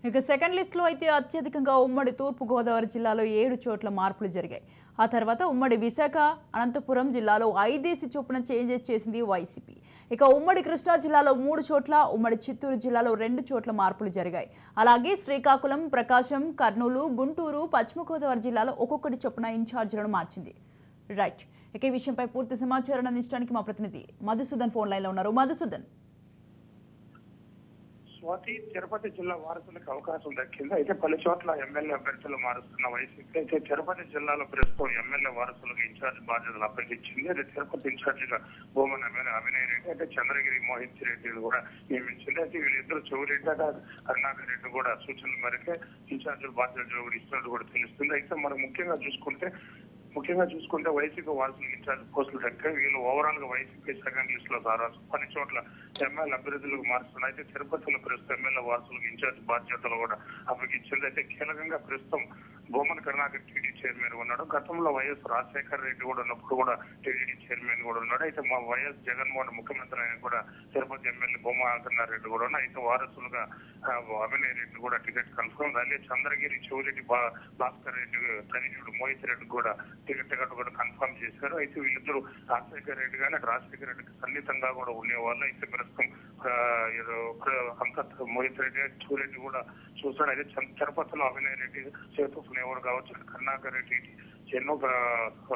ఇక సెకండ్ లిస్ట్లో అయితే అత్యధికంగా ఉమ్మడి తూర్పుగోదావరి జిల్లాలో 7 చోట్ల మార్పులు జరిగాయి. ఆ తర్వాత ఉమ్మడి విశాఖ, అనంతపురం జిల్లాలో 5 చొప్పున చేంజెస్ చేసింది వైసీపీ. ఇక ఉమ్మడి కృష్ణా జిల్లాలో 3 చోట్ల, ఉమ్మడి చిత్తూరు జిల్లాలో 2 చోట్ల మార్పులు జరిగాయి. అలాగే శ్రీకాకుళం, ప్రకాశం, కర్నూలు, గుంటూరు, పశ్చిమ గోదావరి జిల్లాలో ఒక్కొక్కటి చొప్పున ఇన్ఛార్జీలను మార్చింది. రైట్. ఇక ఈ విషయంపై పూర్తి సమాచారం అందించడానికి మా ప్రతినిధి మధుసూదన్ ఫోన్ లైన్లో ఉన్నారు. మధుసూదన్, స్వాతి, తిరుపతి జిల్లా వారసులకు అవకాశం దక్కింది. అయితే పలు చోట్ల ఎమ్మెల్యే అభ్యర్థులు మారుస్తున్న వైసీపీ అయితే తిరుపతి జిల్లాలో ప్రస్తుతం ఎమ్మెల్యే వారసులకు ఇన్ఛార్జ్ బాధ్యతలు అప్పగించింది. అయితే తిరుపతి ఇన్ఛార్జిగా భూమన అభినయ్ రెడ్డి, అయితే చంద్రగిరి మోహిత్ రెడ్డిని కూడా నియమించింది. అయితే వీళ్ళిద్దరు చెవిరెడ్డి, కరుణాకర్ రెడ్డి కూడా సూచనల మేరకే ఇన్ఛార్జీల బాధ్యతలు కూడా ఇస్తున్నట్టు కూడా తెలుస్తుంది. అయితే మనం ముఖ్యంగా చూసుకుంటే వైసీపీ వారసులకు ఇన్ఛార్జ్ పోస్టులు దక్కాయి. వీళ్ళు ఓవరాల్ గా వైసీపీ సెకండ్ లిస్ట్ లో దాదాపు 10 చోట్ల ఎమ్మెల్యే అభ్యర్థులకు మారుస్తున్నారు. అయితే తిరుపతిలో ప్రస్తుతం ఎమ్మెల్యే వారసులకు ఇన్ఛార్జ్ బాధ్యతలు కూడా అప్పగించింది. అయితే కీలకంగా ప్రస్తుతం భూమన కరుణాకర్ టీడీ చైర్మన్ ఉన్నాడు. గతంలో వైఎస్ రాజశేఖర రెడ్డి కూడా ఉన్నప్పుడు కూడా టీడీ చైర్మన్ కూడా ఉన్నాడు. అయితే మా వైఎస్ జగన్మోహన్ ముఖ్యమంత్రి అయిన కూడా తిరుపతి ఎమ్మెల్యే భూమన కరుణారెడ్డి కూడా ఉన్నారు. అయితే వారసులుగా అభినయ్ రెడ్డి కూడా టికెట్ కన్ఫర్మ్. అలాగే చంద్రగిరి చెవిరెడ్డి, భాస్కర్ రెడ్డి, తనిజుడు మోహిత్ రెడ్డి కూడా టికెట్ కూడా కన్ఫర్మ్ చేశారు. అయితే వీళ్ళిద్దరూ రాజశేఖర రెడ్డి కానీ రాజశేఖర రెడ్డికి సన్నిహితంగా కూడా ఉండేవాళ్ళు. అయితే ప్రస్తుతం అంత మోహిత్ రెడ్డి, చెవిరెడ్డి కూడా చూస్తాడు. అయితే తిరుపతిలో అభినయ్ రెడ్డి చేతు ఎవరు కావచ్చు, కరుణాకర్ రెడ్డి ఎన్నో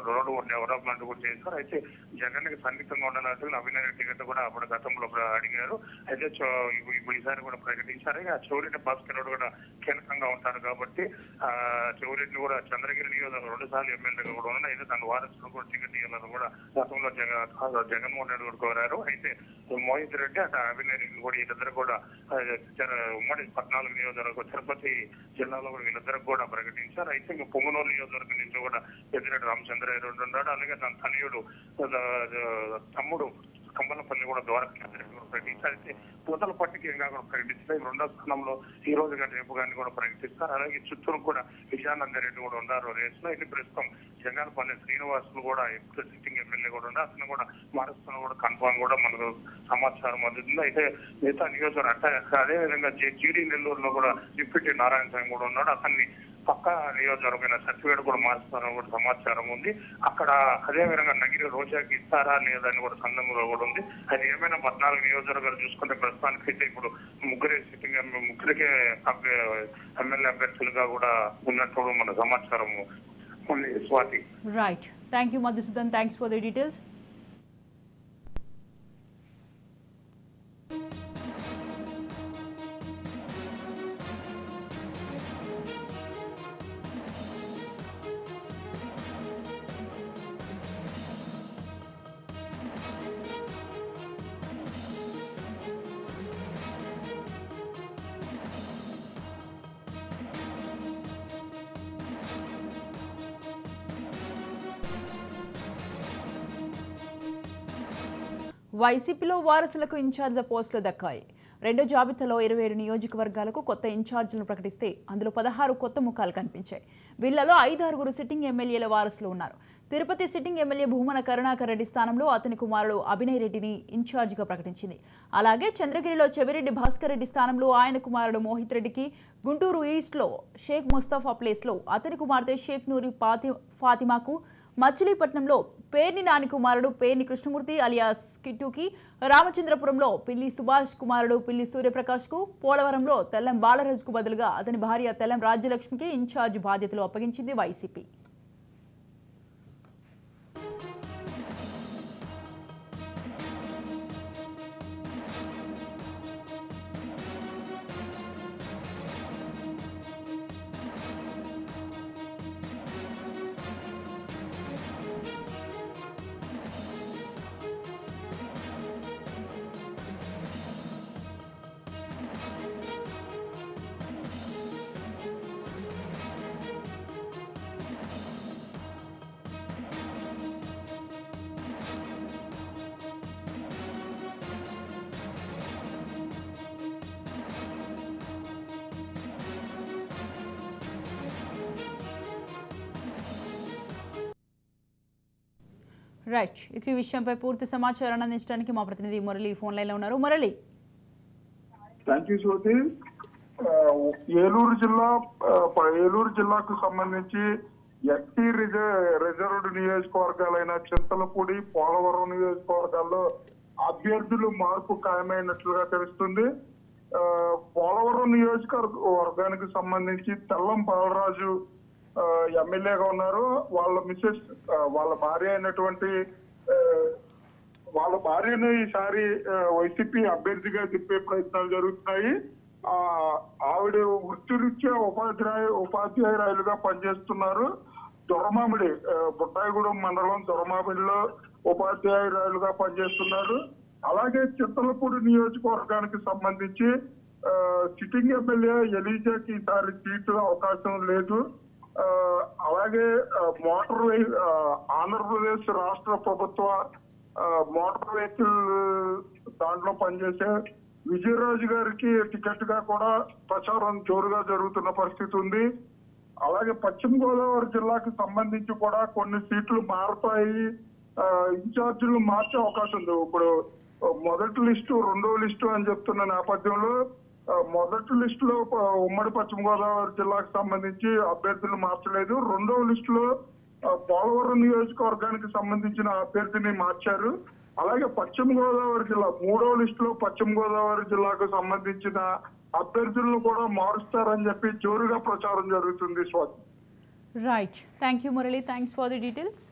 రోడ్డు డెవలప్మెంట్ కూడా చేశారు. అయితే జగన్ కి సన్నిహితంగా ఉండాలని అభినయ్ రెడ్డి టికెట్ కూడా అప్పుడు గతంలో అడిగారు. అయితే ఇప్పుడు ఈసారి కూడా ప్రకటించారు. ఇక చెవిరెడ్డి, భాస్కర్ రెడ్డి కూడా కీలకంగా ఉంటారు కాబట్టి చెవిరెడ్డిని కూడా చంద్రగిరి నియోజకవర్గం 2 సార్లు ఎమ్మెల్యేగా కూడా ఉన్నాయి. అయితే తన వారసులు కూడా టికెట్ ఇవ్వాలని కూడా గతంలో జగన్మోహన్ రెడ్డి కూడా కోరారు. అయితే మోహిత్ రెడ్డి, అభినయ్ రెడ్డి కూడా వీళ్ళిద్దరు కూడా ఉమ్మడి 14 నియోజకవర్గం తిరుపతి జిల్లాలో కూడా వీళ్ళిద్దరికి కూడా ప్రకటించారు. అయితే పొంగనూరు నియోజకవర్గం నుంచి కూడా పెద్దిరెడ్డి రామచంద్రారెడ్డి ఉన్నాడు. అలాగే తన తనయుడు తమ్ముడు కంబలపల్లి కూడా ద్వారకా ప్రకటించారు. అయితే పూతల పట్టికగా కూడా ప్రకటిస్తారు. 2వ స్థానంలో ఈ రోజు కానీ రేపు కానీ కూడా ప్రకటిస్తారు. అలాగే చిత్తూరు కూడా విజయానందరెడ్డి కూడా ఉన్నారు రేస్ లో. అయితే ప్రస్తుతం జంగాలపల్లి శ్రీనివాసులు కూడా ఇప్పుడు సిట్టింగ్ ఎమ్మెల్యే కూడా ఉన్నారు. అతను కూడా మారుస్తున్న కూడా కన్ఫర్మ్ కూడా మనకు సమాచారం అందుతుంది. అయితే మిగతా నియోజకవర్గం అదే విధంగా జీడీ నెల్లూరులో కూడా డిప్యూటీ నారాయణ స్వామి కూడా ఉన్నాడు. అతన్ని పక్క నియోజకవర్గమైన సర్టిఫికేట్ కూడా మారుస్తారని కూడా సమాచారం ఉంది. అక్కడ అదే విధంగా నగిరి రోజాకి ఇస్తారా లేదని కూడా సందర్భంలో కూడా ఉంది. అది ఏమైనా 14 నియోజకవర్గాలు చూసుకుంటే ప్రస్తుతానికైతే ఇప్పుడు ముగ్గురికే ఎమ్మెల్యే అభ్యర్థులుగా కూడా ఉన్నట్టు మన సమాచారం ఉంది. Swathi. Right. Thank you Madhusudan. Thanks for the details. వైసీపీలో వారసులకు ఇన్ఛార్జీల పోస్టులు దక్కాయి. రెండో జాబితాలో 27 నియోజకవర్గాలకు కొత్త ఇన్ఛార్జీలను ప్రకటిస్తే అందులో 16 కొత్త ముఖాలు కనిపించాయి. వీళ్లలో 5 సిట్టింగ్ ఎమ్మెల్యేల వారసులు ఉన్నారు. తిరుపతి సిట్టింగ్ ఎమ్మెల్యే భూమన కరుణాకర్ రెడ్డి స్థానంలో అతని కుమారుడు అభినయ్ రెడ్డిని ఇన్ఛార్జిగా ప్రకటించింది. అలాగే చంద్రగిరిలో చెవిరెడ్డి భాస్కర్ రెడ్డి స్థానంలో ఆయన కుమారుడు మోహిత్ రెడ్డికి, గుంటూరు ఈస్ట్లో షేక్ ముస్తఫా ప్లేస్లో అతని కుమార్తె షేక్ నూరి ఫాతిమాకు, మచిలీపట్నంలో పేర్ని నాని కుమారుడు పేర్ని కృష్ణమూర్తి అలియాస్ కిట్టుకి, రామచంద్రపురంలో పిల్లి సుభాష్ కుమారుడు పిల్లి సూర్యప్రకాష్కు, పోలవరంలో తెల్లం బాలరాజుకు బదులుగా అతని భార్య తెల్లం రాజ్యలక్ష్మికి ఇన్ఛార్జ్ బాధ్యతలు అప్పగించింది వైసీపీ. రైట్. ఇక ఈ విషయంపై పూర్తి సమాచారాన్ని అందించడానికి మా ప్రతినిధి మురళి ఫోన్ లైన్లో ఉన్నారు. మురళి. థ్యాంక్ యూ జ్యోతి. ఏలూరు జిల్లాకు సంబంధించి ఎస్టీ రిజర్వ్డ్ నియోజకవర్గాలైన చింతలపూడి, పోలవరం నియోజకవర్గాల్లో అభ్యర్థులు మార్పు ఖాయమైనట్లుగా తెలుస్తుంది. పోలవరం నియోజకవర్గానికి సంబంధించి తెల్లం బాలరాజు ఎమ్మెల్యేగా ఉన్నారు. వాళ్ళ భార్య అయినటువంటి వాళ్ళ భార్యను ఈసారి వైసీపీ అభ్యర్థిగా తిప్పే ప్రయత్నాలు జరుగుతున్నాయి. ఆవిడ వృత్తిరీత్యా ఉపాధ్యాయురాలుగా పనిచేస్తున్నారు. దొరమామిడి, బుట్టాయిగూడెం మండలం దొరమామిడిలో ఉపాధ్యాయురాలుగా పనిచేస్తున్నారు. అలాగే చింతలపూడి నియోజకవర్గానికి సంబంధించి సిట్టింగ్ ఎమ్మెల్యే ఎలీజాకి ఈసారి సీటు అవకాశం లేదు. అలాగే ఆంధ్రప్రదేశ్ రాష్ట్ర ప్రభుత్వ మోటార్ వెహికల్ దాంట్లో పనిచేసే విజయరాజు గారికి టికెట్ గా కూడా ప్రచారం జోరుగా జరుగుతున్న పరిస్థితి ఉంది. అలాగే పశ్చిమ గోదావరి జిల్లాకు సంబంధించి కూడా కొన్ని సీట్లు మారుతాయి, ఇన్ఛార్జీలు మార్చే అవకాశం ఉంది. ఇప్పుడు మొదటి లిస్టు, రెండో లిస్టు అని చెప్తున్న నేపథ్యంలో మొదటి లిస్టులో ఉమ్మడి పశ్చిమ గోదావరి జిల్లాకు సంబంధించి అభ్యర్థులు మార్చలేదు. రెండో లిస్టులో పోలవరం నియోజకవర్గానికి సంబంధించిన అభ్యర్థిని మార్చారు. అలాగే పశ్చిమ గోదావరి జిల్లా మూడో లిస్టులో పశ్చిమ గోదావరి జిల్లాకు సంబంధించిన అభ్యర్థులను కూడా మారుస్తారని చెప్పి జోరుగా ప్రచారం జరుగుతుంది. Swathi. Right, thank you Murali, thanks for the details.